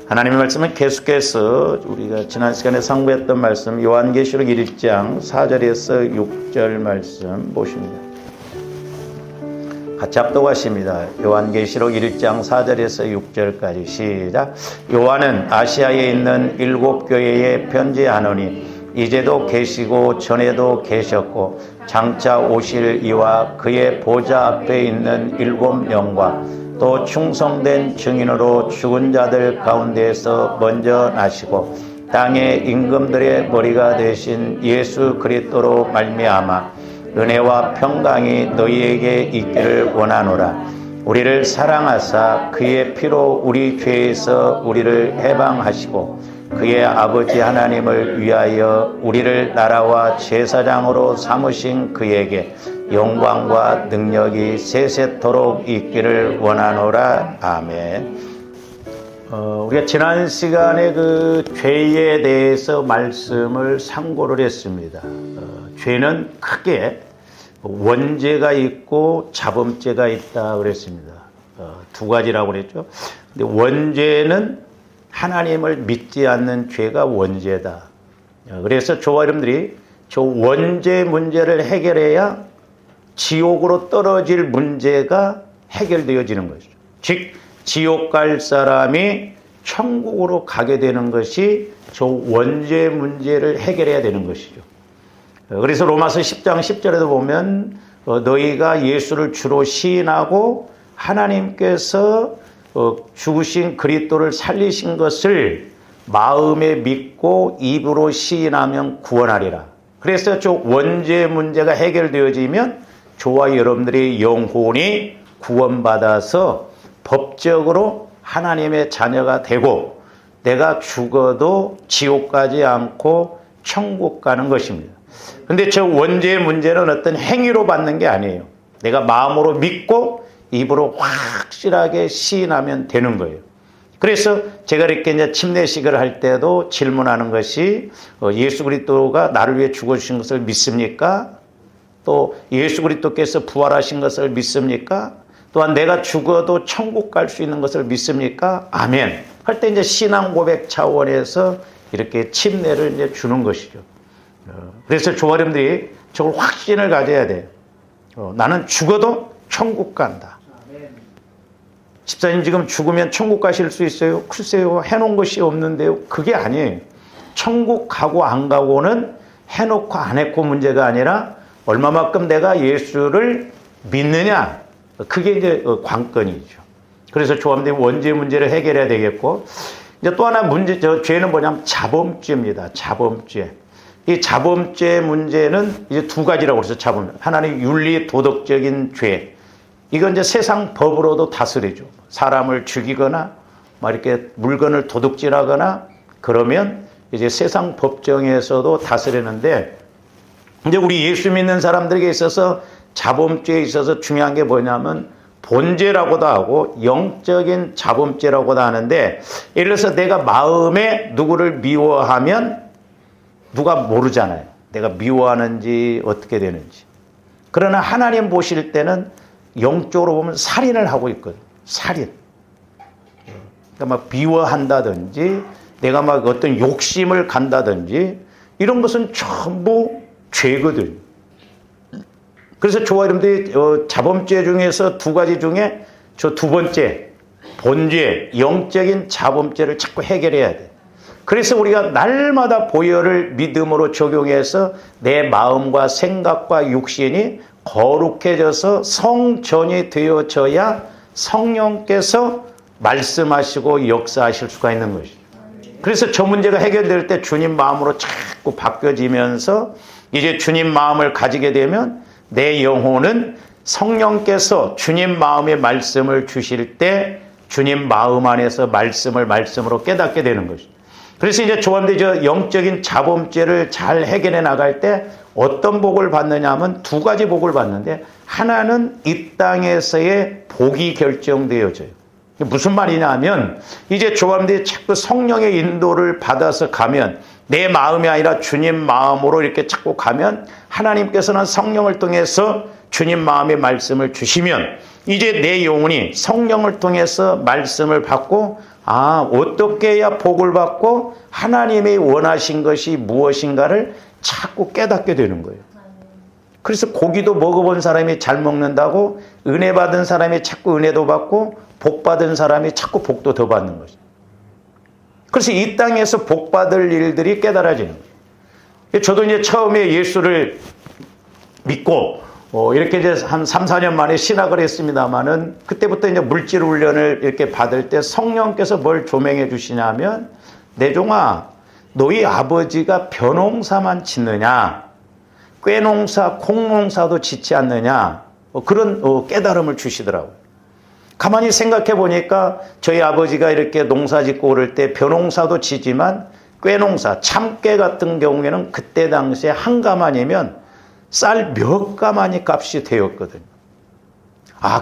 하나님의 말씀은 계속해서 우리가 지난 시간에 상고했던 말씀 요한계시록 1장 4절에서 6절 말씀 보십니다. 같이 합독하십니다. 요한계시록 1장 4절에서 6절까지 시작. 요한은 아시아에 있는 7 교회에 편지하노니 이제도 계시고 전에도 계셨고 장차 오실 이와 그의 보좌 앞에 있는 7명과 또 충성된 증인으로 죽은 자들 가운데에서 먼저 나시고 땅의 임금들의 머리가 되신 예수 그리스도로 말미암아 은혜와 평강이 너희에게 있기를 원하노라. 우리를 사랑하사 그의 피로 우리 죄에서 우리를 해방하시고 그의 아버지 하나님을 위하여 우리를 나라와 제사장으로 삼으신 그에게 영광과 능력이 세세토록 있기를 원하노라. 아멘. 우리가 지난 시간에 그 죄에 대해서 말씀을 상고를 했습니다. 죄는 크게 원죄가 있고 자범죄가 있다 그랬습니다. 두 가지라고 그랬죠. 근데 원죄는 하나님을 믿지 않는 죄가 원죄다. 그래서 저와 여러분들이 저 원죄 문제를 해결해야 지옥으로 떨어질 문제가 해결되어지는 것이죠. 즉 지옥 갈 사람이 천국으로 가게 되는 것이 저 원죄 문제를 해결해야 되는 것이죠. 그래서 로마서 10장 10절에도 보면 너희가 예수를 주로 시인하고 하나님께서 죽으신 그리스도를 살리신 것을 마음에 믿고 입으로 시인하면 구원하리라. 그래서 저 원죄 문제가 해결되어지면 저와 여러분들의 영혼이 구원받아서 법적으로 하나님의 자녀가 되고 내가 죽어도 지옥 가지 않고 천국 가는 것입니다. 그런데 저 원죄의 문제는 어떤 행위로 받는 게 아니에요. 내가 마음으로 믿고 입으로 확실하게 시인하면 되는 거예요. 그래서 제가 이렇게 이제 침례식을 할 때도 질문하는 것이 예수 그리스도가 나를 위해 죽어주신 것을 믿습니까? 또 예수 그리스도께서 부활하신 것을 믿습니까? 또한 내가 죽어도 천국 갈 수 있는 것을 믿습니까? 아멘. 할 때 이제 신앙 고백 차원에서 이렇게 침례를 이제 주는 것이죠. 그래서 조아님들이 저걸 확신을 가져야 돼요. 나는 죽어도 천국 간다. 집사님 지금 죽으면 천국 가실 수 있어요? 글쎄요, 해놓은 것이 없는데요. 그게 아니에요. 천국 가고 안 가고는 해놓고 안 했고 문제가 아니라 얼마만큼 내가 예수를 믿느냐. 그게 이제 관건이죠. 그래서 조합들이 원죄 문제를 해결해야 되겠고, 이제 또 하나 문제, 죄는 뭐냐면 자범죄입니다. 자범죄. 이 자범죄 문제는 이제 두 가지라고 그래서 자범. 하나는 윤리 도덕적인 죄. 이건 이제 세상 법으로도 다스리죠. 사람을 죽이거나, 막 이렇게 물건을 도둑질하거나, 그러면 이제 세상 법정에서도 다스리는데, 이제 우리 예수 믿는 사람들에게 있어서 자범죄에 있어서 중요한 게 뭐냐면 본죄라고도 하고 영적인 자범죄라고도 하는데, 예를 들어서 내가 마음에 누구를 미워하면 누가 모르잖아요. 내가 미워하는지 어떻게 되는지. 그러나 하나님 보실 때는 영적으로 보면 살인을 하고 있거든요. 살인. 그러니까 막 미워한다든지 내가 막 어떤 욕심을 간다든지 이런 것은 전부 죄거든요. 그래서 저와 여러분들이 자범죄 중에서 두 가지 중에 저 두 번째 본죄, 영적인 자범죄를 자꾸 해결해야 돼. 그래서 우리가 날마다 보혈을 믿음으로 적용해서 내 마음과 생각과 육신이 거룩해져서 성전이 되어져야 성령께서 말씀하시고 역사하실 수가 있는 것이죠. 그래서 저 문제가 해결될 때 주님 마음으로 자꾸 바뀌어지면서 이제 주님 마음을 가지게 되면 내 영혼은 성령께서 주님 마음의 말씀을 주실 때 주님 마음 안에서 말씀으로 깨닫게 되는 것이죠. 그래서 이제 조합들이 저 영적인 자범죄를 잘 해결해 나갈 때 어떤 복을 받느냐 하면 두 가지 복을 받는데, 하나는 이 땅에서의 복이 결정되어져요. 무슨 말이냐 하면 이제 조합들이 자꾸 성령의 인도를 받아서 가면, 내 마음이 아니라 주님 마음으로 이렇게 자꾸 가면 하나님께서는 성령을 통해서 주님 마음의 말씀을 주시면 이제 내 영혼이 성령을 통해서 말씀을 받고 어떻게 해야 복을 받고 하나님이 원하신 것이 무엇인가를 자꾸 깨닫게 되는 거예요. 그래서 고기도 먹어본 사람이 잘 먹는다고 은혜 받은 사람이 자꾸 은혜도 받고 복 받은 사람이 자꾸 복도 더 받는 거죠. 그래서 이 땅에서 복 받을 일들이 깨달아지는 거예요. 저도 이제 처음에 예수를 믿고 이렇게 이제 한 3, 4년 만에 신학을 했습니다만은 그때부터 이제 물질 훈련을 이렇게 받을 때 성령께서 뭘 조명해 주시냐면 내 종아 너희 아버지가 벼농사만 짓느냐 꾀농사 콩농사도 짓지 않느냐 그런 깨달음을 주시더라고요. 가만히 생각해 보니까 저희 아버지가 이렇게 농사 짓고 그럴 때 벼농사도 지지만 꾀농사 참깨 같은 경우에는 그때 당시에 한 가마니면 쌀 몇 가마니 값이 되었거든요.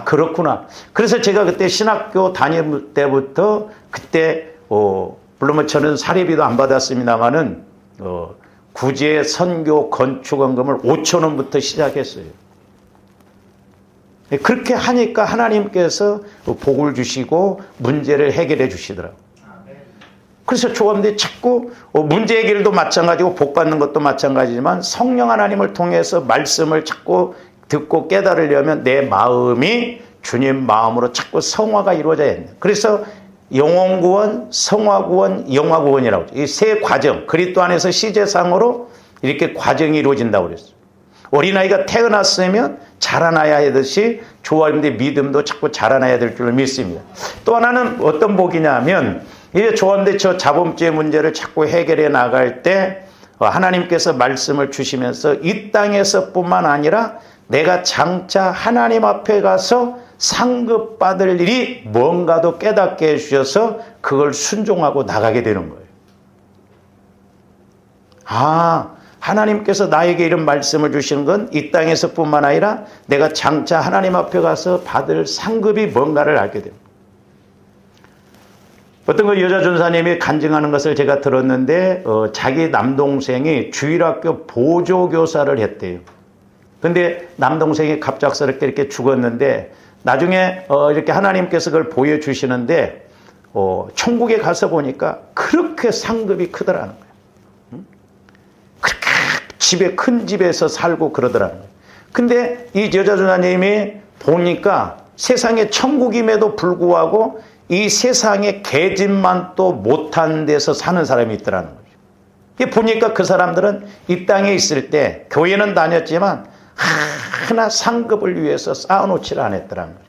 그렇구나. 그래서 제가 그때 신학교 다닐 때부터 그때 물론 뭐 저는 사례비도 안 받았습니다만은 구제 선교 건축원금을 5,000원부터 시작했어요. 그렇게 하니까 하나님께서 복을 주시고 문제를 해결해 주시더라고요. 그래서 조합들이 자꾸 문제 해결도 마찬가지고 복 받는 것도 마찬가지지만 성령 하나님을 통해서 말씀을 자꾸 듣고 깨달으려면 내 마음이 주님 마음으로 자꾸 성화가 이루어져야 합니다. 그래서 영혼구원, 성화구원, 영화구원이라고 이 세 과정 그리스도 안에서 시제상으로 이렇게 과정이 이루어진다고 그랬어요. 어린아이가 태어났으면 자라나야 하듯이 조합인데 믿음도 자꾸 자라나야 될 줄로 믿습니다. 또 하나는 어떤 복이냐면 이제 조합인데 저 자범죄 문제를 자꾸 해결해 나갈 때 하나님께서 말씀을 주시면서 이 땅에서뿐만 아니라 내가 장차 하나님 앞에 가서 상급받을 일이 뭔가도 깨닫게 해주셔서 그걸 순종하고 나가게 되는 거예요. 하나님께서 나에게 이런 말씀을 주시는 건 이 땅에서뿐만 아니라 내가 장차 하나님 앞에 가서 받을 상급이 뭔가를 알게 됩니다. 어떤 그 여자 전사님이 간증하는 것을 제가 들었는데 자기 남동생이 주일학교 보조교사를 했대요. 근데 남동생이 갑작스럽게 이렇게 죽었는데 나중에 이렇게 하나님께서 그걸 보여주시는데 천국에 가서 보니까 그렇게 상급이 크더라는 거예요. 그렇게 집에 큰 집에서 살고 그러더라는 거예요. 근데 이 여자 전사님이 보니까 세상에 천국임에도 불구하고 이 세상에 계집만 또 못한 데서 사는 사람이 있더라는 거죠. 보니까 그 사람들은 이 땅에 있을 때 교회는 다녔지만 하나 상급을 위해서 쌓아놓지를 않았더라는 거죠.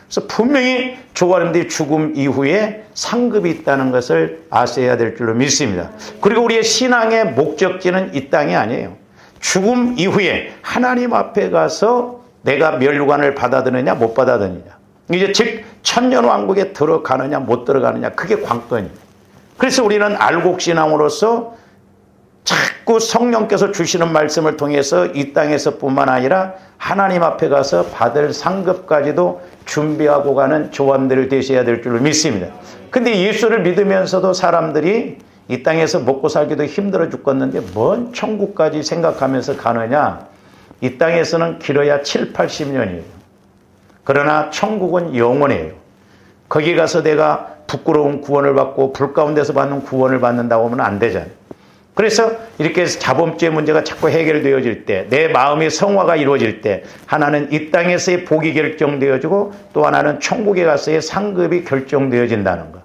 그래서 분명히 조가림들이 죽음 이후에 상급이 있다는 것을 아셔야 될 줄로 믿습니다. 그리고 우리의 신앙의 목적지는 이 땅이 아니에요. 죽음 이후에 하나님 앞에 가서 내가 멸류관을 받아들이느냐 못 받아들이느냐, 이제 즉 천년왕국에 들어가느냐 못 들어가느냐, 그게 관건이에요. 그래서 우리는 알곡신앙으로서 자꾸 성령께서 주시는 말씀을 통해서 이 땅에서뿐만 아니라 하나님 앞에 가서 받을 상급까지도 준비하고 가는 조함들을 되셔야 될 줄로 믿습니다. 근데 예수를 믿으면서도 사람들이 이 땅에서 먹고 살기도 힘들어 죽겠는데 뭔 천국까지 생각하면서 가느냐. 이 땅에서는 길어야 7, 80년이에요. 그러나 천국은 영원해요. 거기 가서 내가 부끄러운 구원을 받고 불 가운데서 받는 구원을 받는다고 하면 안 되잖아요. 그래서 이렇게 자범죄 문제가 자꾸 해결되어질 때, 내 마음의 성화가 이루어질 때, 하나는 이 땅에서의 복이 결정되어지고 또 하나는 천국에 가서의 상급이 결정되어진다는 것.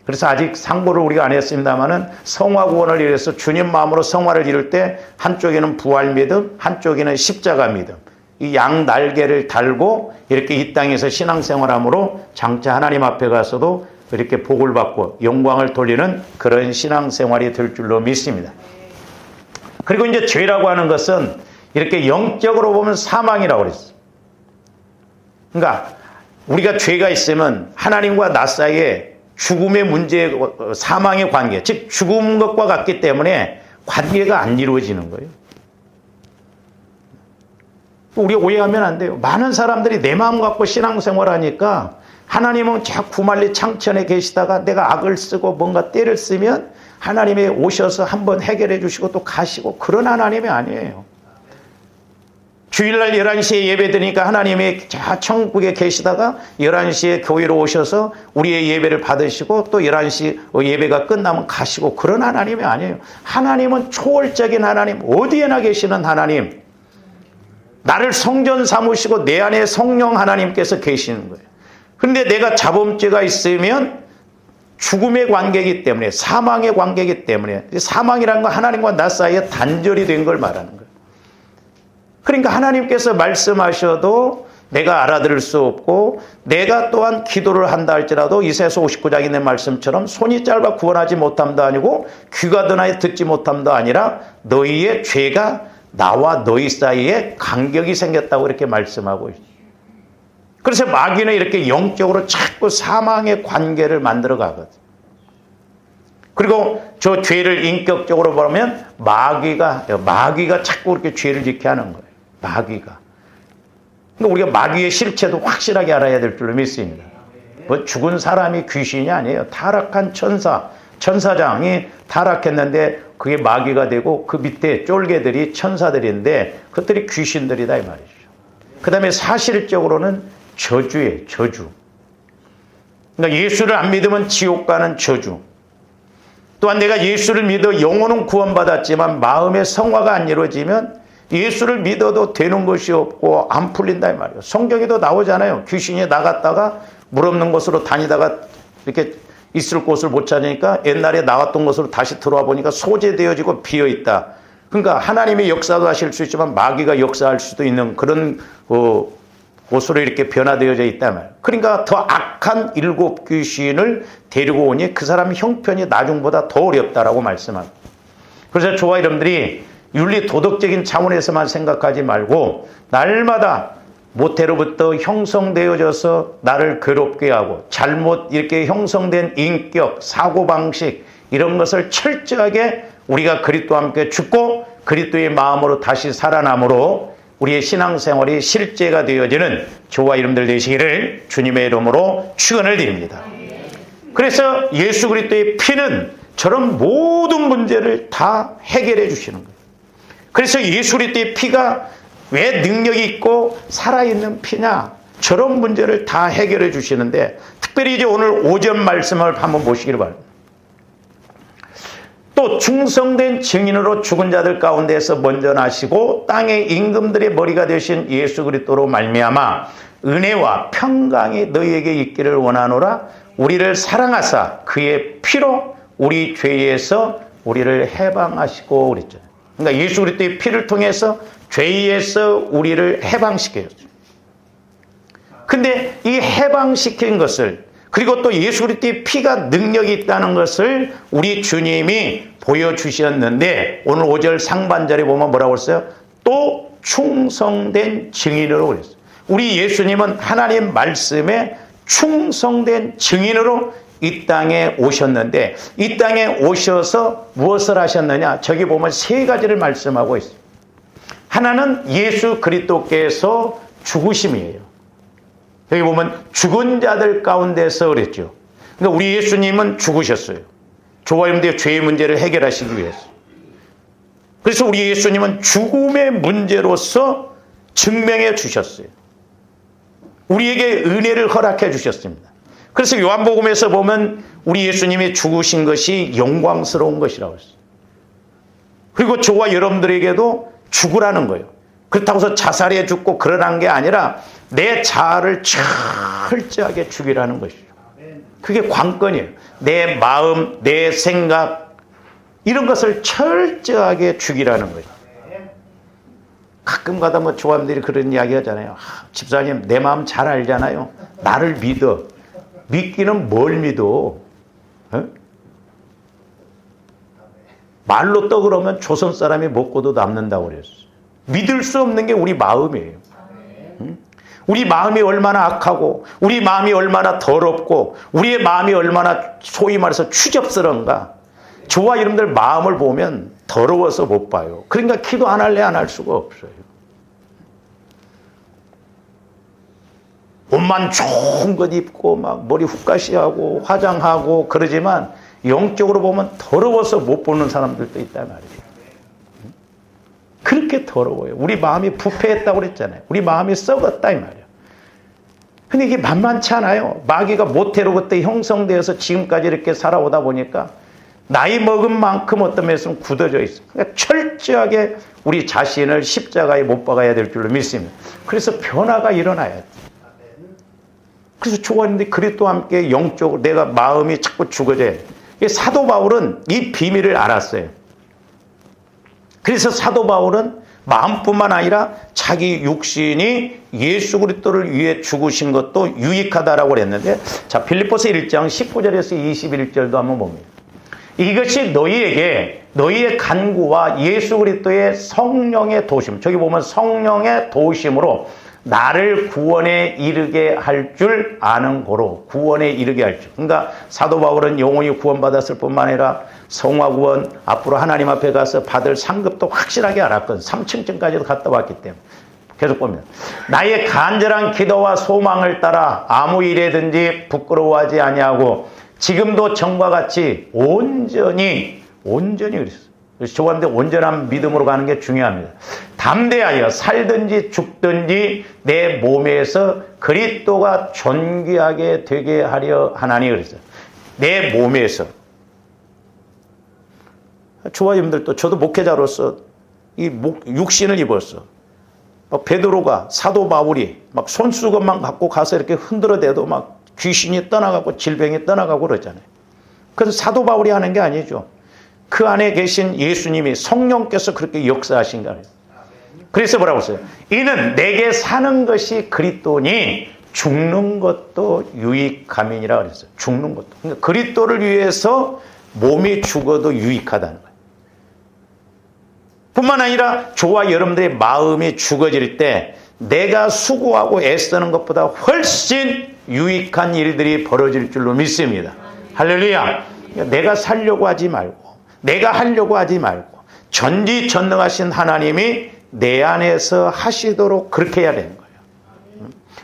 그래서 아직 상고를 우리가 안 했습니다만은 성화 구원을 이뤄서 주님 마음으로 성화를 이룰 때 한쪽에는 부활 믿음, 한쪽에는 십자가 믿음, 이 양 날개를 달고 이렇게 이 땅에서 신앙생활함으로 장차 하나님 앞에 가서도 이렇게 복을 받고 영광을 돌리는 그런 신앙생활이 될 줄로 믿습니다. 그리고 이제 죄라고 하는 것은 이렇게 영적으로 보면 사망이라고 그랬어요. 그러니까 우리가 죄가 있으면 하나님과 나 사이에 죽음의 문제, 사망의 관계, 즉 죽은 것과 같기 때문에 관계가 안 이루어지는 거예요. 우리 오해하면 안 돼요. 많은 사람들이 내 마음 갖고 신앙생활하니까 하나님은 자꾸 말리 창천에 계시다가 내가 악을 쓰고 뭔가 때를 쓰면 하나님이 오셔서 한번 해결해 주시고 또 가시고, 그런 하나님이 아니에요. 주일날 11시에 예배 드리니까 하나님이 천국에 계시다가 11시에 교회로 오셔서 우리의 예배를 받으시고 또 11시 예배가 끝나면 가시고 그런 하나님이 아니에요. 하나님은 초월적인 하나님, 어디에나 계시는 하나님. 나를 성전 삼으시고 내 안에 성령 하나님께서 계시는 거예요. 그런데 내가 자범죄가 있으면 죽음의 관계이기 때문에, 사망의 관계이기 때문에, 사망이라는 건 하나님과 나 사이에 단절이 된 걸 말하는 거예요. 그러니까 하나님께서 말씀하셔도 내가 알아들을 수 없고, 내가 또한 기도를 한다 할지라도 이사야서 59장에 있는 말씀처럼 손이 짧아 구원하지 못함도 아니고 귀가 드나에 듣지 못함도 아니라 너희의 죄가 나와 너희 사이에 간격이 생겼다고 이렇게 말씀하고 있어요. 그래서 마귀는 이렇게 영적으로 자꾸 사망의 관계를 만들어 가거든. 그리고 저 죄를 인격적으로 보면 마귀가 자꾸 이렇게 죄를 짓게 하는 거예요. 마귀가. 그러니까 우리가 마귀의 실체도 확실하게 알아야 될 줄로 믿습니다. 뭐 죽은 사람이 귀신이 아니에요. 타락한 천사장이 타락했는데 그게 마귀가 되고 그 밑에 쫄개들이 천사들인데 그것들이 귀신들이다 이 말이죠. 그 다음에 사실적으로는 저주예요. 저주. 그러니까 예수를 안 믿으면 지옥 가는 저주. 또한 내가 예수를 믿어 영혼은 구원받았지만 마음의 성화가 안 이루어지면 예수를 믿어도 되는 것이 없고 안 풀린다 이 말이에요. 성경에도 나오잖아요. 귀신이 나갔다가 물 없는 곳으로 다니다가 이렇게 있을 곳을 못 찾으니까 옛날에 나왔던 곳으로 다시 들어와 보니까 소재되어지고 비어있다. 그러니까 하나님의 역사도 하실 수 있지만 마귀가 역사할 수도 있는 그런 곳으로 이렇게 변화되어져 있단 말이에요. 그러니까 더 악한 7 귀신을 데리고 오니 그 사람 형편이 나중보다 더 어렵다라고 말씀합니다. 그래서 저와 여러분들이 윤리 도덕적인 차원에서만 생각하지 말고 날마다 모태로부터 형성되어져서 나를 괴롭게 하고 잘못 이렇게 형성된 인격, 사고방식 이런 것을 철저하게 우리가 그리스도와 함께 죽고 그리스도의 마음으로 다시 살아남으로 우리의 신앙생활이 실제가 되어지는 저와 여러분들 되시기를 주님의 이름으로 축원을 드립니다. 그래서 예수 그리스도의 피는 저런 모든 문제를 다 해결해 주시는 거예요. 그래서 예수 그리스도의 피가 왜 능력이 있고 살아있는 피냐? 저런 문제를 다 해결해 주시는데 특별히 이제 오늘 오전 말씀을 한번 보시기를 바랍니다. 또 충성된 증인으로 죽은 자들 가운데서 먼저 나시고 땅의 임금들의 머리가 되신 예수 그리스도로 말미암아 은혜와 평강이 너희에게 있기를 원하노라. 우리를 사랑하사 그의 피로 우리 죄에서 우리를 해방하시고 그랬잖아요. 그러니까 예수 그리스도의 피를 통해서 죄에서 우리를 해방시켜줬어요. 근데 이 해방시킨 것을 그리고 또 예수 그리스도의 피가 능력이 있다는 것을 우리 주님이 보여주셨는데 오늘 5절 상반절에 보면 뭐라고 했어요? 또 충성된 증인으로 그랬어요. 우리 예수님은 하나님 말씀에 충성된 증인으로 이 땅에 오셨는데 이 땅에 오셔서 무엇을 하셨느냐? 저기 보면 3가지를 말씀하고 있어요. 하나는 예수 그리스도께서 죽으심이에요. 여기 보면 죽은 자들 가운데서 그랬죠. 그러니까 우리 예수님은 죽으셨어요. 저와 여러분들의 죄의 문제를 해결하시기 위해서. 그래서 우리 예수님은 죽음의 문제로서 증명해 주셨어요. 우리에게 은혜를 허락해 주셨습니다. 그래서 요한복음에서 보면 우리 예수님이 죽으신 것이 영광스러운 것이라고 했어요. 그리고 저와 여러분들에게도 죽으라는 거예요. 그렇다고 해서 자살해 죽고 그러라는 게 아니라 내 자아를 철저하게 죽이라는 것이죠. 그게 관건이에요. 내 마음, 내 생각 이런 것을 철저하게 죽이라는 거예요. 가끔가다 뭐 조합들이 그런 이야기 하잖아요. 집사님 내 마음 잘 알잖아요. 나를 믿어. 믿기는 뭘 믿어? 어? 말로 떠그러면 조선 사람이 먹고도 남는다고 그랬어요. 믿을 수 없는 게 우리 마음이에요. 우리 마음이 얼마나 악하고 우리 마음이 얼마나 더럽고 우리의 마음이 얼마나 소위 말해서 추접스러운가. 저와 여러분들 마음을 보면 더러워서 못 봐요. 그러니까 기도 안 할래 안 할 수가 없어요. 옷만 좋은 것 입고 막 머리 훅가시하고 화장하고 그러지만 영적으로 보면 더러워서 못 보는 사람들도 있단 말이에요. 그렇게 더러워요. 우리 마음이 부패했다고 그랬잖아요. 우리 마음이 썩었다 이 말이에요. 근데 이게 만만치 않아요. 마귀가 모태로 그때 형성되어서 지금까지 이렇게 살아오다 보니까 나이 먹은 만큼 어떤 면에서는 굳어져 있어요. 그러니까 철저하게 우리 자신을 십자가에 못 박아야 될 줄로 믿습니다. 그래서 변화가 일어나야 돼요. 그래서 좋아했는데 그리스도와 함께 영적으로 내가 마음이 자꾸 죽어져야 돼요. 사도 바울은 이 비밀을 알았어요. 그래서 사도 바울은 마음뿐만 아니라 자기 육신이 예수 그리스도를 위해 죽으신 것도 유익하다라고 그랬는데, 자, 빌립보서 1장 19절에서 21절도 한번 봅니다. 이것이 너희에게 너희의 간구와 예수 그리스도의 성령의 도심, 저기 보면 성령의 도심으로 나를 구원에 이르게 할 줄 아는 고로, 구원에 이르게 할 줄. 그러니까 사도 바울은 영혼이 구원받았을 뿐만 아니라 성화 구원, 앞으로 하나님 앞에 가서 받을 상급도 확실하게 알았거든. 3층까지도 갔다 왔기 때문에. 계속 봅니다. 나의 간절한 기도와 소망을 따라 아무 일에든지 부끄러워하지 아니하고 지금도 전과 같이 온전히 그랬어요. 그래서 저한테 온전한 믿음으로 가는 게 중요합니다. 담대하여 살든지 죽든지 내 몸에서 그리스도가 존귀하게 되게 하려 하나니 그랬어요. 내 몸에서. 조아님들도 저도 목회자로서 이 육신을 입었어. 막 베드로가 사도 바울이 막 손수건만 갖고 가서 이렇게 흔들어대도 막 귀신이 떠나가고 질병이 떠나가고 그러잖아요. 그래서 사도 바울이 하는 게 아니죠. 그 안에 계신 예수님이 성령께서 그렇게 역사하신 거예요. 그래서 뭐라고 했어요? 이는 내게 사는 것이 그리스도니 죽는 것도 유익함이니라 그랬어요. 죽는 것도. 그러니까 그리스도를 위해서 몸이 죽어도 유익하다는 거예요. 뿐만 아니라 저와 여러분들의 마음이 죽어질 때 내가 수고하고 애쓰는 것보다 훨씬 유익한 일들이 벌어질 줄로 믿습니다. 할렐루야. 내가 살려고 하지 말고 내가 하려고 하지 말고 전지전능하신 하나님이 내 안에서 하시도록 그렇게 해야 되는 거예요.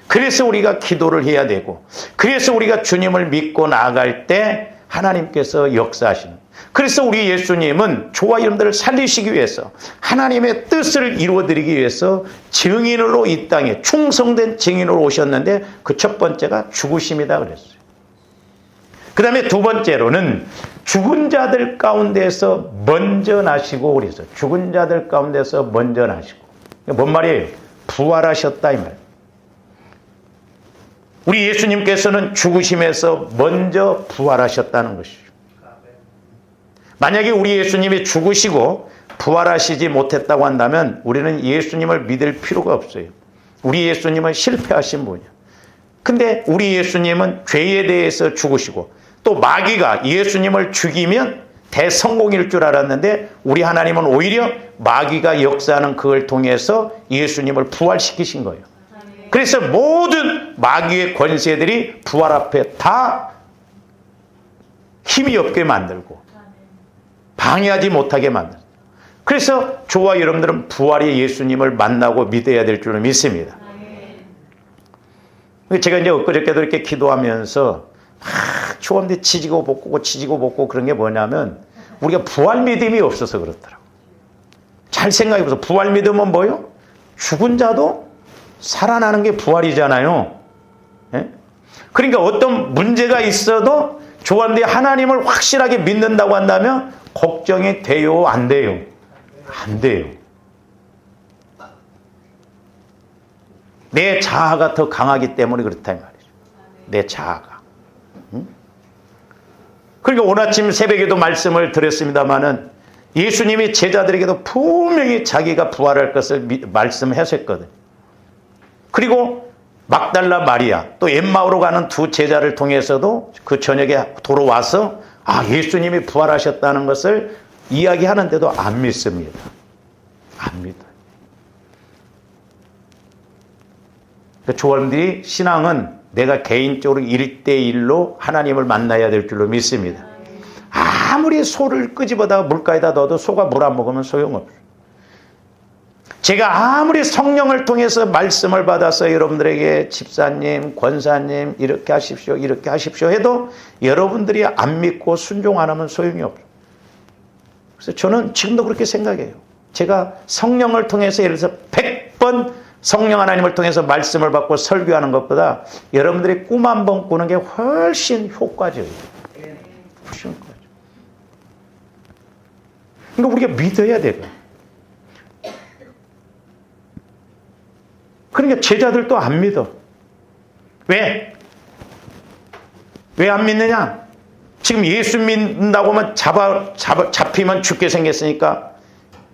그래서 우리가 기도를 해야 되고, 그래서 우리가 주님을 믿고 나아갈 때 하나님께서 역사하시는 거예요. 그래서 우리 예수님은 저와 여러분들을 살리시기 위해서 하나님의 뜻을 이루어드리기 위해서 증인으로 이 땅에 충성된 증인으로 오셨는데 그 첫 번째가 죽으심이다 그랬어요. 그 다음에 두 번째로는 죽은 자들 가운데서 먼저 나시고 그랬어요. 죽은 자들 가운데서 먼저 나시고. 뭔 말이에요? 부활하셨다 이 말이에요. 우리 예수님께서는 죽으심에서 먼저 부활하셨다는 것이죠. 만약에 우리 예수님이 죽으시고 부활하시지 못했다고 한다면 우리는 예수님을 믿을 필요가 없어요. 우리 예수님은 실패하신 분이에요. 근데 우리 예수님은 죄에 대해서 죽으시고 또 마귀가 예수님을 죽이면 대성공일 줄 알았는데 우리 하나님은 오히려 마귀가 역사하는 그걸 통해서 예수님을 부활시키신 거예요. 그래서 모든 마귀의 권세들이 부활 앞에 다 힘이 없게 만들고 방해하지 못하게 만들어요. 그래서 저와 여러분들은 부활의 예수님을 만나고 믿어야 될 줄을 믿습니다. 제가 이제 엊그저께도 이렇게 기도하면서 초원대 치지고 볶고 그런 게 뭐냐면 우리가 부활 믿음이 없어서 그렇더라고. 잘 생각해보세요. 부활 믿음은 뭐예요? 죽은 자도 살아나는 게 부활이잖아요. 예? 그러니까 어떤 문제가 있어도 조한대 하나님을 확실하게 믿는다고 한다면 걱정이 돼요? 안 돼요? 안 돼요. 내 자아가 더 강하기 때문에 그렇다 이 말이죠. 내 자아가. 그러니까 오늘 아침 새벽에도 말씀을 드렸습니다마는 예수님이 제자들에게도 분명히 자기가 부활할 것을 말씀하셨거든요. 그리고 막달라 마리아 또 엠마오로 가는 두 제자를 통해서도 그 저녁에 돌아와서 예수님이 부활하셨다는 것을 이야기하는데도 안 믿습니다. 안 믿어요. 조원들이 신앙은 내가 개인적으로 1대1로 하나님을 만나야 될 줄로 믿습니다. 아무리 소를 끄집어다가 물가에다 넣어도 소가 물 안 먹으면 소용없어요. 제가 아무리 성령을 통해서 말씀을 받아서 여러분들에게 집사님, 권사님 이렇게 하십시오 해도 여러분들이 안 믿고 순종 안 하면 소용이 없어요. 그래서 저는 지금도 그렇게 생각해요. 제가 성령을 통해서 예를 들어서 100번 성령 하나님을 통해서 말씀을 받고 설교하는 것보다 여러분들이 꿈 한 번 꾸는 게 훨씬 효과적이에요. 훨씬 효과적이에요. 그러니까 우리가 믿어야 돼요. 그러니까 제자들도 안 믿어. 왜? 왜 안 믿느냐? 지금 예수 믿는다고 하면 잡히면 죽게 생겼으니까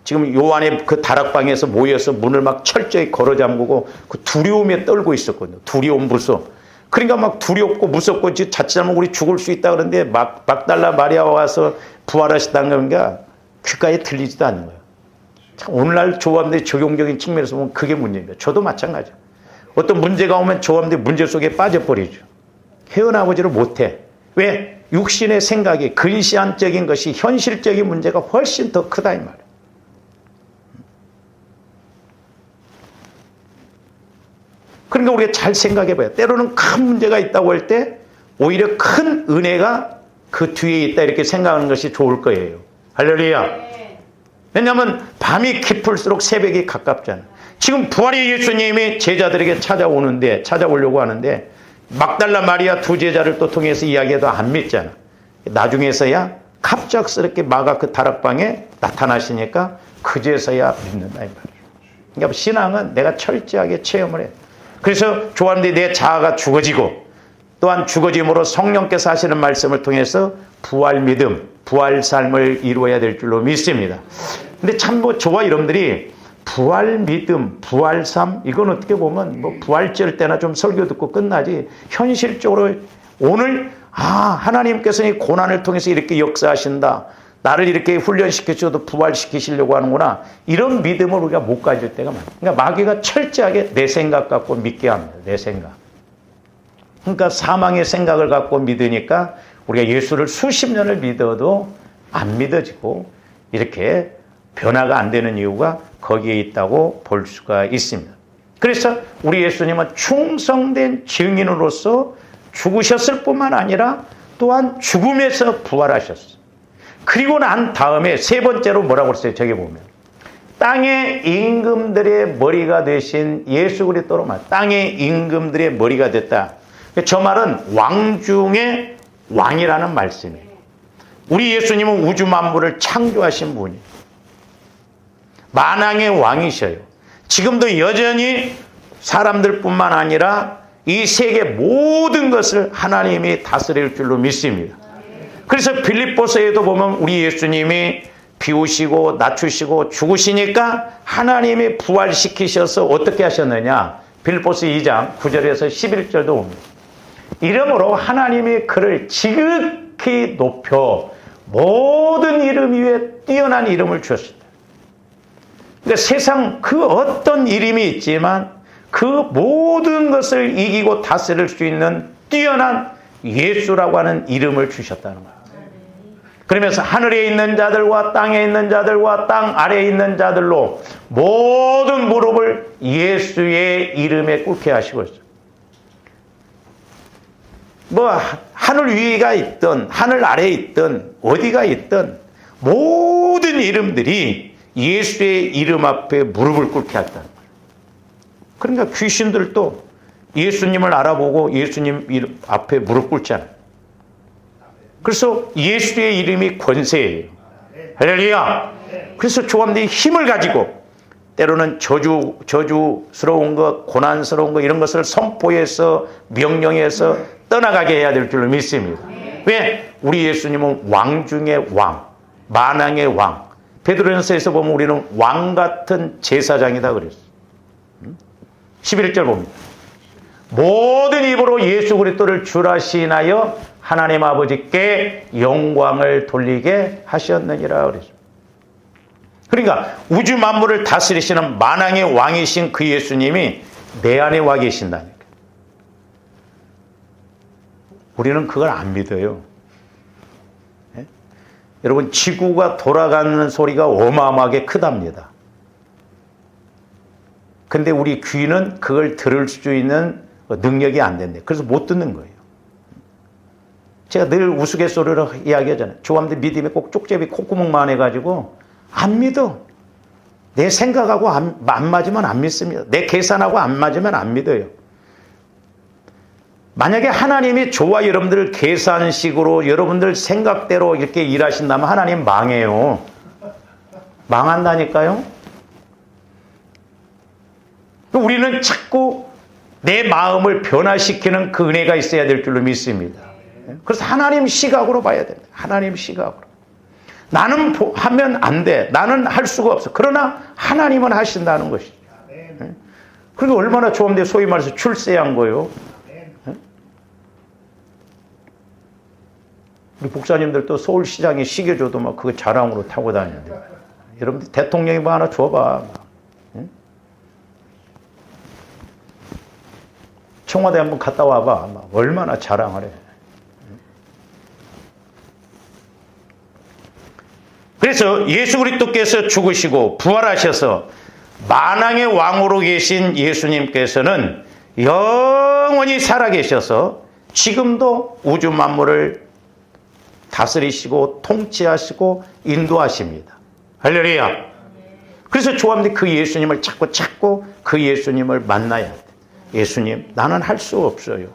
지금 요한의 그 다락방에서 모여서 문을 막 철저히 걸어 잠그고 그 두려움에 떨고 있었거든요. 두려움, 무서움. 그러니까 막 두렵고 무섭고 자칫 잘못 우리 죽을 수 있다 그러는데 막달라 마리아가 와서 부활하셨다는 게 귓가에 들리지도 않는 거예요. 참 오늘날 조합들이 적용적인 측면에서 보면 그게 문제입니다. 저도 마찬가지예요. 어떤 문제가 오면 조합들이 문제 속에 빠져버리죠. 헤어나오지를 못해. 왜? 육신의 생각이 근시안적인 것이 현실적인 문제가 훨씬 더 크다 이 말이에요. 그러니까 우리가 잘 생각해 봐요. 때로는 큰 문제가 있다고 할 때 오히려 큰 은혜가 그 뒤에 있다 이렇게 생각하는 것이 좋을 거예요. 할렐루야. 왜냐하면 밤이 깊을수록 새벽이 가깝잖아요. 지금 부활의 예수님이 제자들에게 찾아오려고 하는데 막달라 마리아 두 제자를 또 통해서 이야기해도 안 믿잖아. 나중에서야 갑작스럽게 마가 그 다락방에 나타나시니까 그제서야 믿는다 이 말이에요. 그러니까 신앙은 내가 철저하게 체험을 해. 그래서 조합들이 내 자아가 죽어지고 또한 죽어짐으로 성령께서 하시는 말씀을 통해서 부활 믿음, 부활 삶을 이루어야 될 줄로 믿습니다. 근데 참 저와 여러분들이 부활 믿음, 부활 삶 이건 어떻게 보면 부활절 때나 좀 설교 듣고 끝나지 현실적으로 오늘 하나님께서 이 고난을 통해서 이렇게 역사하신다. 나를 이렇게 훈련시켜줘도 부활시키시려고 하는구나. 이런 믿음을 우리가 못 가질 때가 많아요. 그러니까 마귀가 철저하게 내 생각 갖고 믿게 합니다. 내 생각. 그러니까 사망의 생각을 갖고 믿으니까 우리가 예수를 수십 년을 믿어도 안 믿어지고 이렇게 변화가 안 되는 이유가 거기에 있다고 볼 수가 있습니다. 그래서 우리 예수님은 충성된 증인으로서 죽으셨을 뿐만 아니라 또한 죽음에서 부활하셨어요. 그리고 난 다음에 세 번째로 뭐라고 그랬어요? 저기 보면 땅의 임금들의 머리가 되신 예수 그리스도로 말. 땅의 임금들의 머리가 됐다. 저 말은 왕 중의 왕이라는 말씀이에요. 우리 예수님은 우주 만물을 창조하신 분이에요. 만왕의 왕이셔요. 지금도 여전히 사람들뿐만 아니라 이 세계 모든 것을 하나님이 다스릴 줄로 믿습니다. 그래서 빌립보서에도 보면 우리 예수님이 비우시고 낮추시고 죽으시니까 하나님이 부활시키셔서 어떻게 하셨느냐. 빌립보서 2장 9절에서 11절도 옵니다. 이러므로 하나님이 그를 지극히 높여 모든 이름 위에 뛰어난 이름을 주셨습니다. 그러니까 세상 그 어떤 이름이 있지만 그 모든 것을 이기고 다스릴 수 있는 뛰어난 예수라고 하는 이름을 주셨다는 거예요. 그러면서 하늘에 있는 자들과 땅에 있는 자들과 땅 아래에 있는 자들로 모든 무릎을 예수의 이름에 꿇게 하시고 있어요. 하늘 위가 있든 하늘 아래에 있든 어디가 있든 모든 이름들이 예수의 이름 앞에 무릎을 꿇게 했다는 거예요. 그러니까 귀신들도 예수님을 알아보고 예수님 이름 앞에 무릎 꿇잖아요. 그래서 예수의 이름이 권세예요. 할렐루야. 그래서 조합들이 힘을 가지고 때로는 저주스러운 것, 고난스러운 것 이런 것을 선포해서 명령해서 떠나가게 해야 될 줄로 믿습니다. 왜? 우리 예수님은 왕 중의 왕, 만왕의 왕. 베드로전서에서 보면 우리는 왕 같은 제사장이다 그랬어요. 11절 봅니다. 모든 입으로 예수 그리스도를 주라 시인하여 하나님 아버지께 영광을 돌리게 하셨느니라 그랬습니다. 그러니까 우주 만물을 다스리시는 만왕의 왕이신 그 예수님이 내 안에 와 계신다니까. 우리는 그걸 안 믿어요. 네? 여러분 지구가 돌아가는 소리가 어마어마하게 크답니다. 근데 우리 귀는 그걸 들을 수 있는 능력이 안 된대. 그래서 못 듣는 거예요. 제가 늘 우스갯소리로 이야기하잖아요. 조감들 믿음에 꼭 쪽제비 콧구멍만 해가지고 안 믿어. 내 생각하고 안 맞으면 안 믿습니다. 내 계산하고 안 맞으면 안 믿어요. 만약에 하나님이 저와 여러분들 계산식으로 여러분들 생각대로 이렇게 일하신다면 하나님 망해요. 망한다니까요. 우리는 자꾸 내 마음을 변화시키는 그 은혜가 있어야 될 줄로 믿습니다. 그래서 하나님 시각으로 봐야 됩니다. 하나님 시각으로. 나는 하면 안 돼. 나는 할 수가 없어. 그러나 하나님은 하신다는 것이죠. 그리고 얼마나 좋은데 소위 말해서 출세한 거예요. 우리 목사님들도 서울시장에 시계 줘도 막 그거 자랑으로 타고 다니는데. 여러분들 대통령이 뭐 하나 줘봐. 청와대 한번 갔다 와봐. 얼마나 자랑을 해. 그래서 예수 그리스도께서 죽으시고 부활하셔서 만왕의 왕으로 계신 예수님께서는 영원히 살아계셔서 지금도 우주 만물을 다스리시고 통치하시고 인도하십니다. 할렐루야. 그래서 좋아하는데 그 예수님을 찾고 그 예수님을 만나야 돼. 예수님, 나는 할 수 없어요.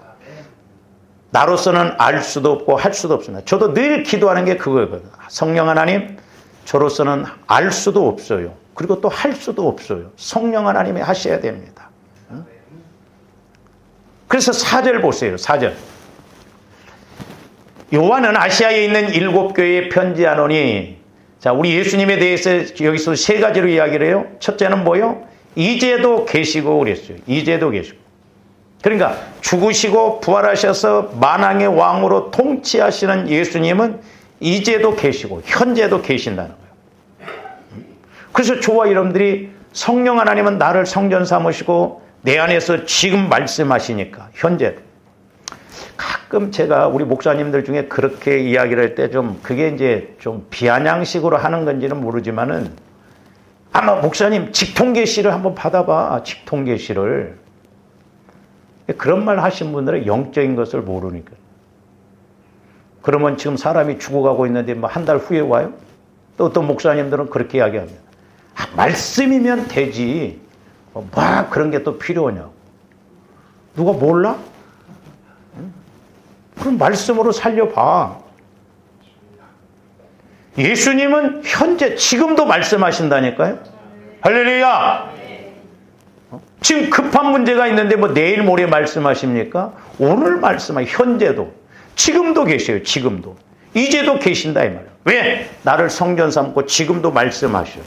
나로서는 알 수도 없고 할 수도 없습니다. 저도 늘 기도하는 게 그거거든요. 성령 하나님, 저로서는 알 수도 없어요. 그리고 또 할 수도 없어요. 성령 하나님이 하셔야 됩니다. 그래서 4절 보세요. 4절. 요한은 아시아에 있는 7교회에 편지하노니, 자, 우리 예수님에 대해서 여기서 3가지로 이야기를 해요. 첫째는 뭐요? 이제도 계시고 그랬어요. 이제도 계시고. 그러니까 죽으시고 부활하셔서 만왕의 왕으로 통치하시는 예수님은 이제도 계시고 현재도 계신다는 거예요. 그래서 저와 여러분들이 성령 하나님은 나를 성전 삼으시고 내 안에서 지금 말씀하시니까 현재. 가끔 제가 우리 목사님들 중에 그렇게 이야기를 할 때 좀 그게 이제 좀 비아냥식으로 하는 건지는 모르지만은 아마 목사님 직통계시를 한번 받아봐. 직통계시를. 그런 말 하신 분들은 영적인 것을 모르니까. 그러면 지금 사람이 죽어가고 있는데 뭐 한 달 후에 와요? 또 어떤 목사님들은 그렇게 이야기합니다. 말씀이면 되지. 뭐 그런 게 또 필요하냐고. 누가 몰라? 그럼 말씀으로 살려봐. 예수님은 현재 지금도 말씀하신다니까요. 할렐루야. 지금 급한 문제가 있는데 뭐 내일 모레 말씀하십니까? 오늘 현재도 지금도 계셔요. 지금도 이제도 계신다 이 말이에요. 왜? 나를 성전 삼고 지금도 말씀하셔요.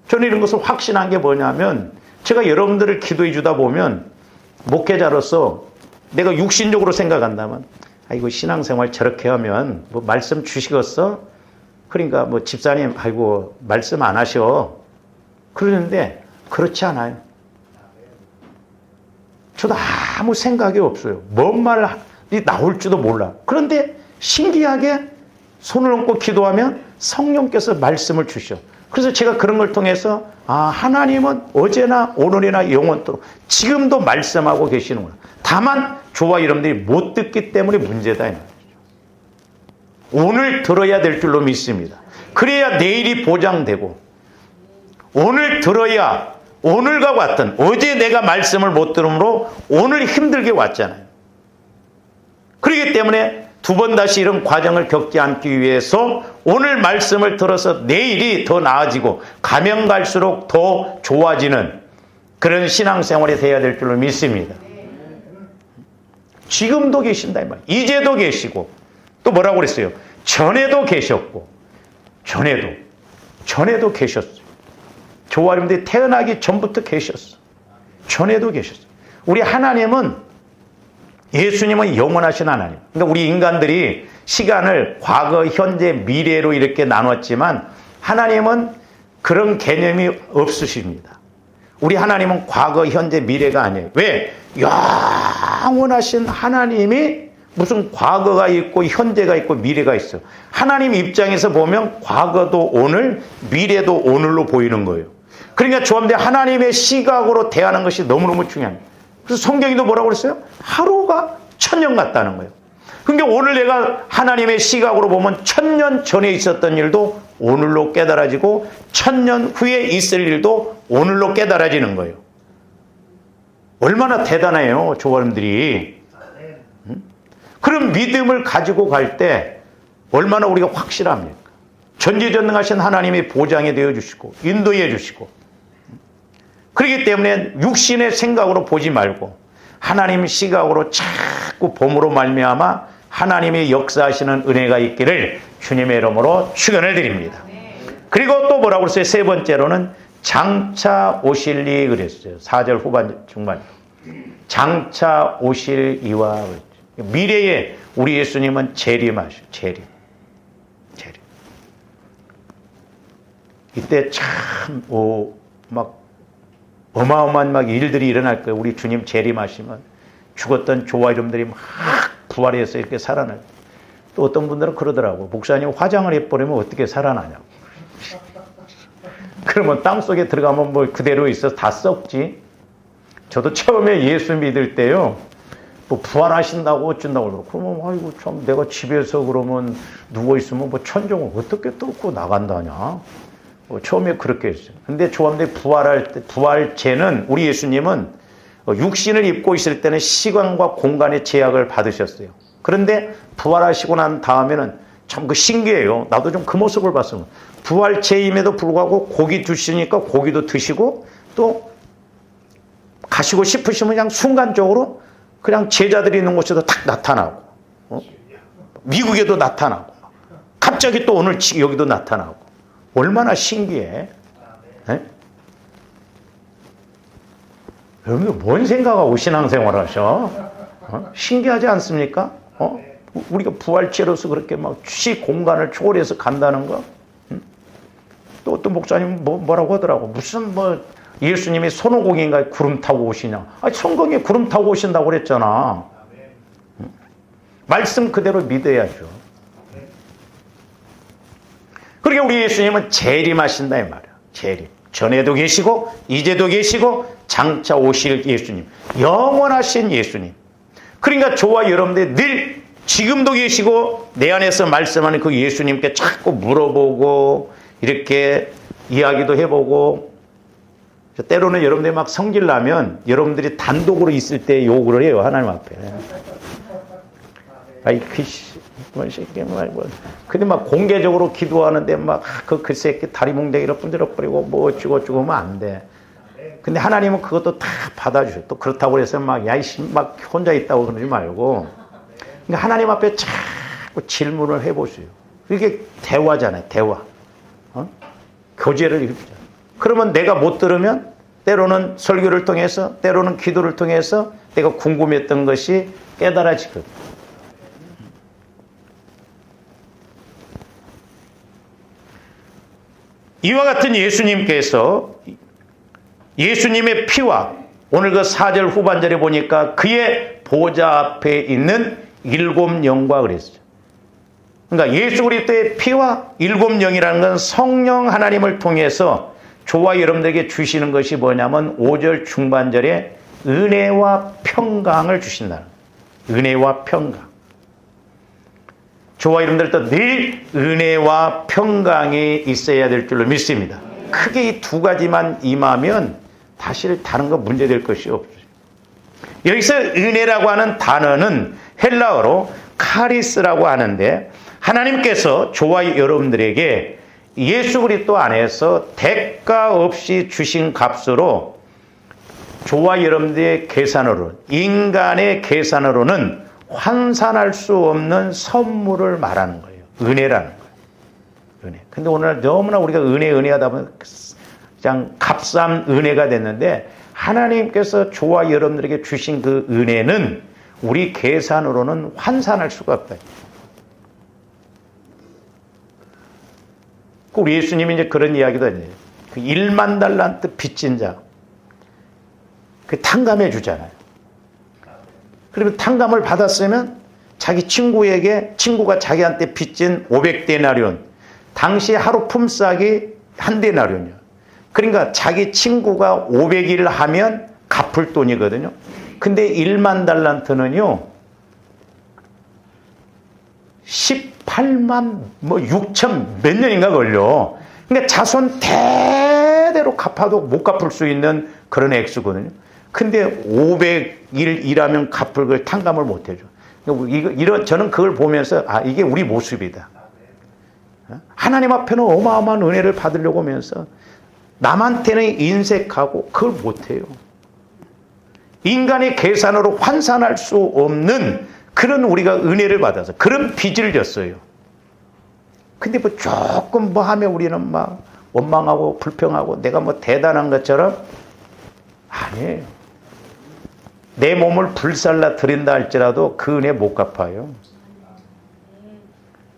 저는 이런 것을 확신한 게 뭐냐면 제가 여러분들을 기도해 주다 보면 목회자로서 내가 육신적으로 생각한다면 아이고 신앙생활 저렇게 하면 뭐 말씀 주시겠어? 그러니까 뭐 집사님 아이고 말씀 안 하셔. 그러는데 그렇지 않아요. 저도 아무 생각이 없어요. 뭔 말이 나올지도 몰라. 그런데 신기하게 손을 얹고 기도하면 성령께서 말씀을 주셔. 그래서 제가 그런 걸 통해서 하나님은 어제나 오늘이나 영원토록 지금도 말씀하고 계시는구나. 다만 저와 여러분들이 못 듣기 때문에 문제다. 오늘 들어야 될 줄로 믿습니다. 그래야 내일이 보장되고 오늘 들어야 오늘과 같은 어제 내가 말씀을 못 들으므로 오늘 힘들게 왔잖아요. 그렇기 때문에 두 번 다시 이런 과정을 겪지 않기 위해서 오늘 말씀을 들어서 내일이 더 나아지고 가면 갈수록 더 좋아지는 그런 신앙생활이 돼야 될 줄로 믿습니다. 지금도 계신다 이 말이에요. 이제도 계시고 또 뭐라고 그랬어요? 전에도 계셨고 전에도 계셨어요. 저와 여러분들이 태어나기 전부터 계셨어. 전에도 계셨어요. 우리 하나님은 예수님은 영원하신 하나님. 그러니까 우리 인간들이 시간을 과거, 현재, 미래로 이렇게 나눴지만 하나님은 그런 개념이 없으십니다. 우리 하나님은 과거, 현재, 미래가 아니에요. 왜? 영원하신 하나님이 무슨 과거가 있고 현재가 있고 미래가 있어. 하나님 입장에서 보면 과거도 오늘, 미래도 오늘로 보이는 거예요. 그러니까 저한테 하나님의 시각으로 대하는 것이 너무너무 중요합니다. 그래서 성경에도 뭐라고 그랬어요? 하루가 1000년 같다는 거예요. 그러니까 오늘 내가 하나님의 시각으로 보면 1000년 전에 있었던 일도 오늘로 깨달아지고 1000년 후에 있을 일도 오늘로 깨달아지는 거예요. 얼마나 대단해요, 조화님들이. 그런 믿음을 가지고 갈 때 얼마나 우리가 확실합니까? 전지전능하신 하나님이 보장이 되어주시고 인도해 주시고, 그렇기 때문에 육신의 생각으로 보지 말고 하나님 시각으로 자꾸 봄으로 말미암아 하나님이 역사하시는 은혜가 있기를 주님의 이름으로 축원을 드립니다. 그리고 또 뭐라고 그랬어요? 세 번째로는 장차 오실리 그랬어요. 4절 후반 중반. 장차 오실 이와 그랬죠. 미래에 우리 예수님은 재림하셔. 재림. 이때 참 막 어마어마한 막 일들이 일어날 거예요. 우리 주님 재림하시면 죽었던 조화 이름들이 막 부활해서 이렇게 살아날. 또 어떤 분들은 그러더라고. 목사님 화장을 해버리면 어떻게 살아나냐고. 그러면 땅속에 들어가면 뭐 그대로 있어서 다 썩지. 저도 처음에 예수 믿을 때요, 뭐 부활하신다고 어쩐다고 그러고, 그러면 아이고 참 내가 집에서 그러면 누워 있으면 뭐 천정을 어떻게 뚫고 나간다냐. 처음에 그렇게 했어요. 근데 조함대 부활할 때, 부활체는 우리 예수님은 육신을 입고 있을 때는 시간과 공간의 제약을 받으셨어요. 그런데 부활하시고 난 다음에는 참 그 신기해요. 나도 좀 그 모습을 봤어요. 부활체임에도 불구하고 고기 드시니까 고기도 드시고, 또 가시고 싶으시면 그냥 순간적으로 그냥 제자들이 있는 곳에도 탁 나타나고, 미국에도 나타나고, 갑자기 또 오늘 여기도 나타나고. 얼마나 신기해. 네? 여러분들 뭔 생각하고 신앙생활 하셔? 신기하지 않습니까? 우리가 부활체로서 그렇게 막 공간을 초월해서 간다는 거? 또 어떤 목사님 뭐라고 하더라고. 무슨 뭐 예수님이 손오공인가 구름 타고 오시냐. 아니, 성경에 구름 타고 오신다고 그랬잖아. 말씀 그대로 믿어야죠. 그러니까 우리 예수님은 재림하신다 이 말이야. 재림. 전에도 계시고 이제도 계시고 장차 오실 예수님. 영원하신 예수님. 그러니까 저와 여러분들 늘 지금도 계시고 내 안에서 말씀하는 그 예수님께 자꾸 물어보고 이렇게 이야기도 해보고, 때로는 여러분들이 막 성질 나면 여러분들이 단독으로 있을 때 욕을 해요. 하나님 앞에. 아이 뭐 새끼 뭐. 근데 막 공개적으로 기도하는데 막 그 새끼 다리 몽댕이로 분들어버리고 뭐 어쩌고 하면 안 돼. 근데 하나님은 그것도 다 받아주셔. 또 그렇다고 해서 막 야이씨 막 혼자 있다고 그러지 말고, 그러니까 하나님 앞에 자꾸 질문을 해보세요. 이게 대화잖아요. 대화. 교제를 이루잖아요. 그러면 내가 못 들으면 때로는 설교를 통해서, 때로는 기도를 통해서 내가 궁금했던 것이 깨달아지거든요. 이와 같은 예수님께서 예수님의 피와 오늘 그 4절 후반절에 보니까 그의 보좌 앞에 있는 7영과 그랬어요. 그러니까 예수 그리스도의 피와 7영이라는 건 성령 하나님을 통해서 저와 여러분들에게 주시는 것이 뭐냐면 5절 중반절에 은혜와 평강을 주신다는 거예요. 은혜와 평강. 저와 여러분들도 늘 은혜와 평강이 있어야 될 줄로 믿습니다. 크게 이 두 가지만 임하면 사실 다른 거 문제될 것이 없어요. 여기서 은혜라고 하는 단어는 헬라어로 카리스라고 하는데, 하나님께서 저와 여러분들에게 예수 그리스도 안에서 대가 없이 주신 값으로 저와 여러분들의 계산으로, 인간의 계산으로는 환산할 수 없는 선물을 말하는 거예요. 은혜라는 거예요. 은혜. 근데 오늘 너무나 우리가 은혜하다 보면 그냥 값싼 은혜가 됐는데, 하나님께서 저와 여러분들에게 주신 그 은혜는 우리 계산으로는 환산할 수가 없다. 우리 예수님이 이제 그런 이야기도 해요. 그 1만 달란트 빚진 자, 그 탕감해 주잖아요. 그러면 탕감을 받았으면 자기 친구가 자기한테 빚진 500데나리온, 당시 하루 품삯이 1데나리온이요. 그러니까 자기 친구가 500일 하면 갚을 돈이거든요. 근데 1만 달란트는요, 8만 6천 몇 년인가 걸려. 그러니까 자손 대대로 갚아도 못 갚을 수 있는 그런 액수거든요. 근데 500일 일하면 갚을 걸 탕감을 못 해줘. 저는 그걸 보면서 이게 우리 모습이다. 하나님 앞에는 어마어마한 은혜를 받으려고 하면서 남한테는 인색하고 그걸 못해요. 인간의 계산으로 환산할 수 없는 그런 우리가 은혜를 받아서 그런 빚을 졌어요. 근데 조금 하면 우리는 막 원망하고 불평하고 내가 대단한 것처럼 아니에요. 내 몸을 불살라 드린다 할지라도 그 은혜 못 갚아요.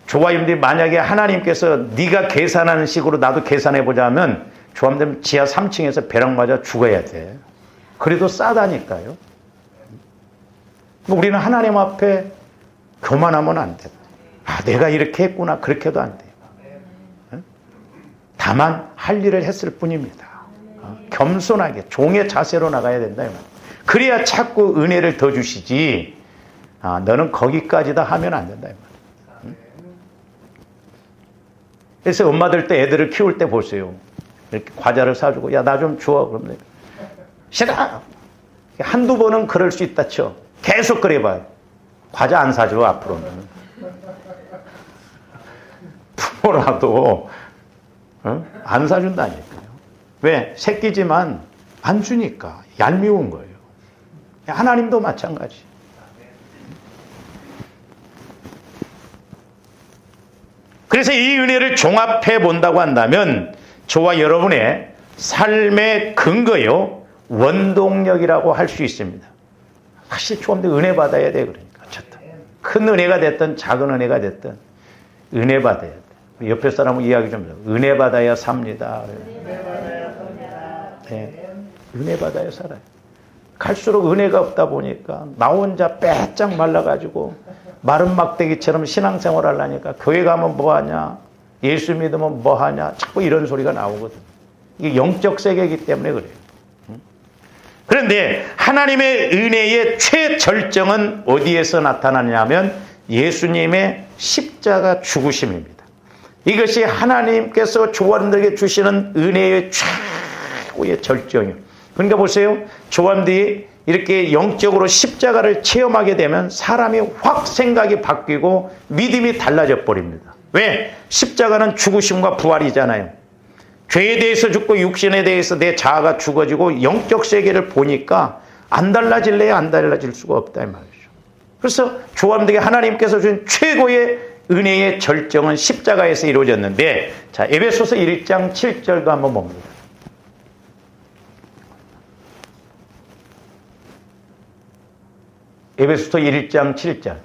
조화임들이 만약에 하나님께서 네가 계산하는 식으로 나도 계산해보자면 조합되면 지하 3층에서 벼락 맞아 죽어야 돼. 그래도 싸다니까요. 우리는 하나님 앞에 교만하면 안 돼. 내가 이렇게 했구나. 그렇게 해도 안 돼요. 다만 할 일을 했을 뿐입니다. 겸손하게 종의 자세로 나가야 된다. 그래야 자꾸 은혜를 더 주시지. 너는 거기까지다 하면 안 된다. 그래서 엄마들도 애들을 키울 때 보세요. 이렇게 과자를 사주고 야 나 좀 줘. 그러면 싫어. 한두 번은 그럴 수 있다 쳐. 계속 그래봐요. 과자 안 사줘 앞으로는. 부모라도 안 사준다니까요. 왜? 새끼지만 안 주니까 얄미운 거예요. 하나님도 마찬가지. 그래서 이 은혜를 종합해 본다고 한다면 저와 여러분의 삶의 근거요 원동력이라고 할 수 있습니다. 확실히 조금 더 은혜 받아야 돼. 그러니까 어쨌든 큰 은혜가 됐든 작은 은혜가 됐든 은혜 받아야 돼. 옆에 사람하고 이야기 좀 해요. 은혜 받아야 삽니다. 네, 은혜 받아야 살아요. 갈수록 은혜가 없다 보니까 나 혼자 빼짝 말라가지고 마른 막대기처럼 신앙생활 하려니까 교회 가면 뭐하냐, 예수 믿으면 뭐하냐, 자꾸 이런 소리가 나오거든. 이게 영적 세계이기 때문에 그래요. 그런데 하나님의 은혜의 최절정은 어디에서 나타나냐면 예수님의 십자가 죽으심입니다. 이것이 하나님께서 조원들에게 주시는 은혜의 최고의 절정이에요. 그러니까 보세요. 조원들이 이렇게 영적으로 십자가를 체험하게 되면 사람이 확 생각이 바뀌고 믿음이 달라져 버립니다. 왜? 십자가는 죽으심과 부활이잖아요. 죄에 대해서 죽고 육신에 대해서 내 자아가 죽어지고 영적 세계를 보니까 안 달라질래야 안 달라질 수가 없다 이 말이죠. 그래서 조함되게 하나님께서 준 최고의 은혜의 절정은 십자가에서 이루어졌는데, 자, 에베소서 1장 7절도 한번 봅니다. 에베소서 1장 7절.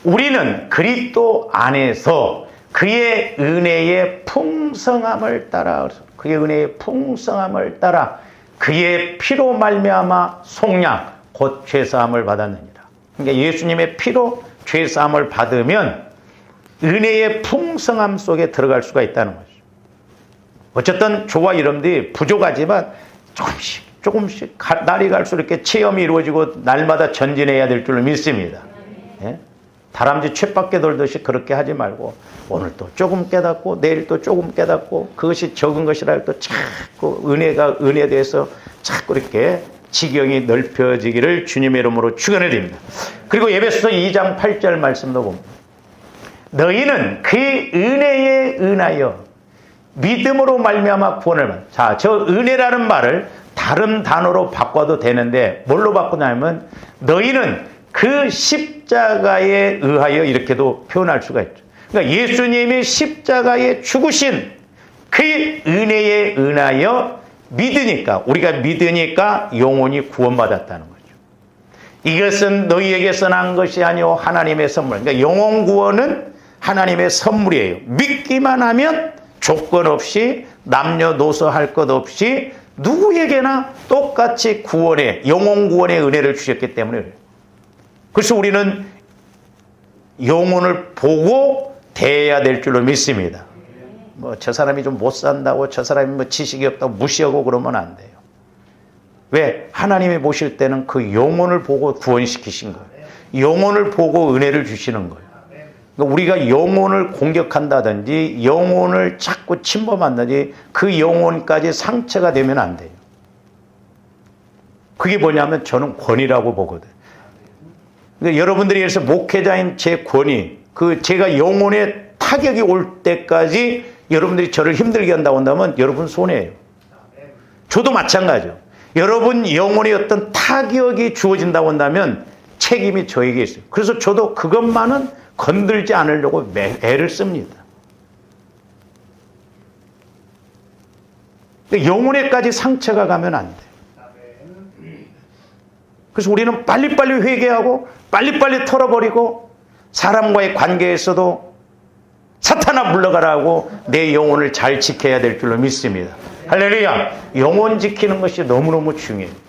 우리는 그리스도 안에서 그의 은혜의 풍성함을 따라, 그의 은혜의 풍성함을 따라 그의 피로 말미암아 속량 곧 죄사함을 받았느니라. 그러니까 예수님의 피로 죄사함을 받으면 은혜의 풍성함 속에 들어갈 수가 있다는 거죠. 어쨌든 저와 여러분들이 부족하지만 조금씩 날이 갈수록 이렇게 체험이 이루어지고 날마다 전진해야 될 줄로 믿습니다. 예? 다람쥐 쳇바퀴 돌듯이 그렇게 하지 말고 오늘 또 조금 깨닫고 내일 또 조금 깨닫고 그것이 적은 것이라 해도 자꾸 은혜에 대해서 자꾸 이렇게 지경이 넓혀지기를 주님의 이름으로 축원해 드립니다. 그리고 에베소서 2장 8절 말씀도 봅니다. 너희는 그의 은혜에 은하여 믿음으로 말미암아 구원을 받아. 자, 저 은혜라는 말을 다른 단어로 바꿔도 되는데 뭘로 바꾸냐면 너희는 그 십자가에 의하여 이렇게도 표현할 수가 있죠. 그러니까 예수님이 십자가에 죽으신 그 은혜에 은하여 믿으니까, 우리가 믿으니까 영혼이 구원받았다는 거죠. 이것은 너희에게서 난 것이 아니오 하나님의 선물. 그러니까 영혼 구원은 하나님의 선물이에요. 믿기만 하면 조건 없이 남녀노소 할 것 없이 누구에게나 똑같이 구원의, 영혼 구원의 은혜를 주셨기 때문에 그래요. 그래서 우리는 영혼을 보고 대해야 될 줄로 믿습니다. 저 사람이 좀 못 산다고, 저 사람이 지식이 없다고 무시하고 그러면 안 돼요. 왜? 하나님이 보실 때는 그 영혼을 보고 구원시키신 거예요. 영혼을 보고 은혜를 주시는 거예요. 그러니까 우리가 영혼을 공격한다든지 영혼을 자꾸 침범한다든지 그 영혼까지 상처가 되면 안 돼요. 그게 뭐냐면 저는 권위라고 보거든요. 그러니까 여러분들이 그래서 목회자인 제 권위, 제가 영혼에 타격이 올 때까지 여러분들이 저를 힘들게 한다고 한다면 여러분 손해예요. 저도 마찬가지죠. 여러분 영혼에 어떤 타격이 주어진다고 한다면 책임이 저에게 있어요. 그래서 저도 그것만은 건들지 않으려고 애를 씁니다. 영혼에까지 상처가 가면 안 돼요. 그래서 우리는 빨리빨리 회개하고 빨리빨리 털어버리고 사람과의 관계에서도 사탄아 물러가라고 내 영혼을 잘 지켜야 될 줄로 믿습니다. 할렐루야. 영혼 지키는 것이 너무너무 중요해요.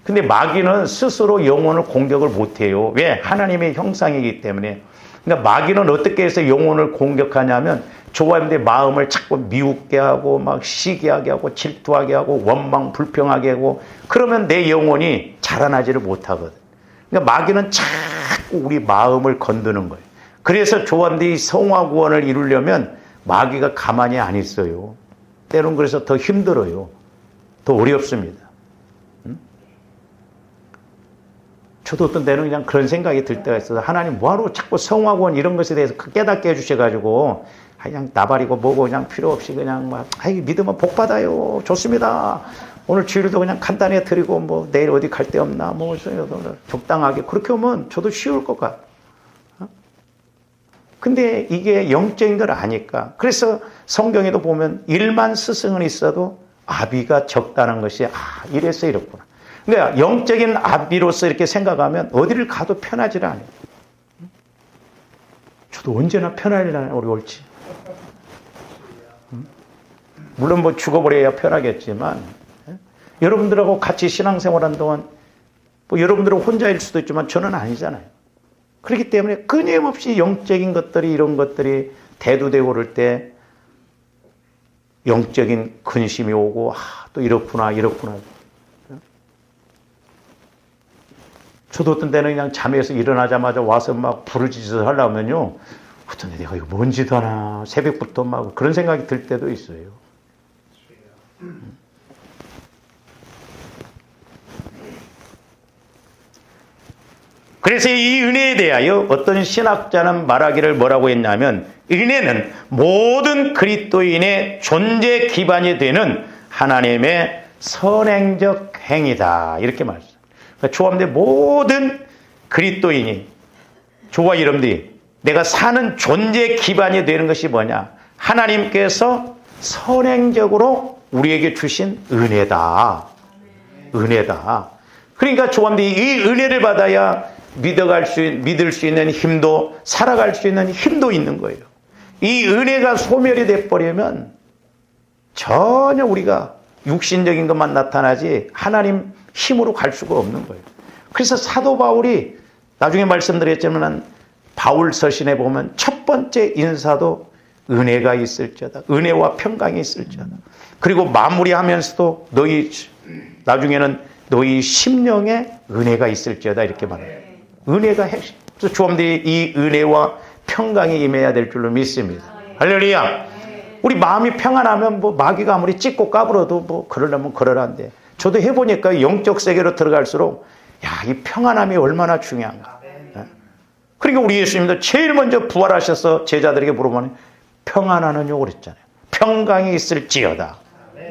근데 마귀는 스스로 영혼을 공격을 못해요. 왜? 하나님의 형상이기 때문에. 그러니까 마귀는 어떻게 해서 영혼을 공격하냐면 조화님의 마음을 자꾸 미웃게 하고 막 시기하게 하고 질투하게 하고 원망 불평하게 하고 그러면 내 영혼이 자라나지를 못하거든. 그러니까 마귀는 자꾸 우리 마음을 건드는 거예요. 그래서 조화님이 성화 구원을 이루려면 마귀가 가만히 안 있어요. 때로는 그래서 더 힘들어요. 더 어렵습니다. 저도 어떤 때는 그냥 그런 생각이 들 때가 있어서 하나님 뭐하러 자꾸 성화 구원 이런 것에 대해서 깨닫게 해주셔가지고 그냥 나발이고 뭐고 그냥 필요 없이 그냥 막 믿으면 복 받아요. 좋습니다. 오늘 주일도 그냥 간단히 드리고 뭐 내일 어디 갈 데 없나 뭐 적당하게 그렇게 오면 저도 쉬울 것 같아요. 근데 이게 영적인 걸 아니까. 그래서 성경에도 보면 1만 스승은 있어도 아비가 적다는 것이 이래서 이렇구나. 그러니까 영적인 아비로서 이렇게 생각하면 어디를 가도 편하지 않아요. 저도 언제나 편하려나 우리 옳지. 물론 뭐 죽어버려야 편하겠지만 여러분들하고 같이 신앙생활한 동안 뭐 여러분들은 혼자일 수도 있지만 저는 아니잖아요. 그렇기 때문에 끊임없이 영적인 것들이 이런 것들이 대두되고 그럴 때 영적인 근심이 오고 또 이렇구나. 저도 어떤 때는 그냥 잠에서 일어나자마자 와서 막 부르짖어 하려면요. 어떤 때 내가 이거 뭔 짓 하나 새벽부터 막 그런 생각이 들 때도 있어요. 그래서 이 은혜에 대하여 어떤 신학자는 말하기를 뭐라고 했냐면 은혜는 모든 그리스도인의 존재 기반이 되는 하나님의 선행적 행위다. 이렇게 말했어요. 그러니까 조합대 모든 그리스도인이 조와 여러분들이 내가 사는 존재 기반이 되는 것이 뭐냐? 하나님께서 선행적으로 우리에게 주신 은혜다. 은혜다. 그러니까 조합들이 이 은혜를 받아야 믿을 수 있는 힘도 살아갈 수 있는 힘도 있는 거예요. 이 은혜가 소멸이 돼버리면 전혀 우리가 육신적인 것만 나타나지 하나님 힘으로 갈 수가 없는 거예요. 그래서 사도 바울이 나중에 말씀드렸지만 바울 서신에 보면 첫 번째 인사도 은혜가 있을지어다. 은혜와 평강이 있을지어다. 그리고 마무리하면서도 나중에는 너희 심령에 은혜가 있을지어다 이렇게 말해요. 은혜가 핵심. 그래서 조함들이 이 은혜와 평강이 임해야 될 줄로 믿습니다. 할렐루야. 우리 마음이 평안하면 뭐 마귀가 아무리 찢고 까불어도 뭐 그러려면 그러란데 저도 해보니까 영적 세계로 들어갈수록 이 평안함이 얼마나 중요한가. 그러니까 우리 예수님도 제일 먼저 부활하셔서 제자들에게 물어보면 평안하느냐고 그랬잖아요. 평강이 있을지어다.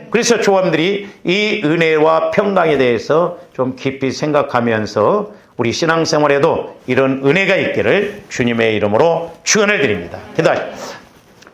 그래서 조함들이 이 은혜와 평강에 대해서 좀 깊이 생각하면서 우리 신앙생활에도 이런 은혜가 있기를 주님의 이름으로 축원을 드립니다. 기도하십시오.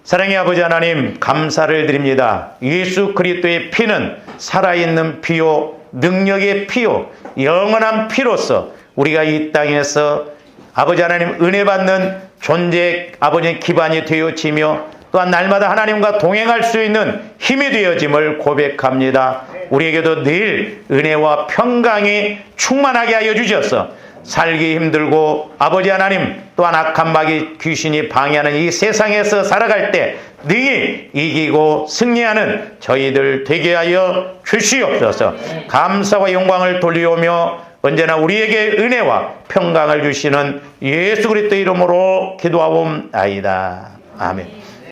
사랑의 아버지 하나님 감사를 드립니다. 예수 그리스도의 피는 살아있는 피요 능력의 피요 영원한 피로서 우리가 이 땅에서 아버지 하나님 은혜 받는 존재 아버지의 기반이 되어지며 또한 날마다 하나님과 동행할 수 있는 힘이 되어짐을 고백합니다. 우리에게도 늘 은혜와 평강이 충만하게 하여 주셔서 살기 힘들고 아버지 하나님 또한 악한 마귀 귀신이 방해하는 이 세상에서 살아갈 때 능히 이기고 승리하는 저희들 되게 하여 주시옵소서. 감사와 영광을 돌리오며 언제나 우리에게 은혜와 평강을 주시는 예수 그리스도 이름으로 기도하옵나이다. 아멘.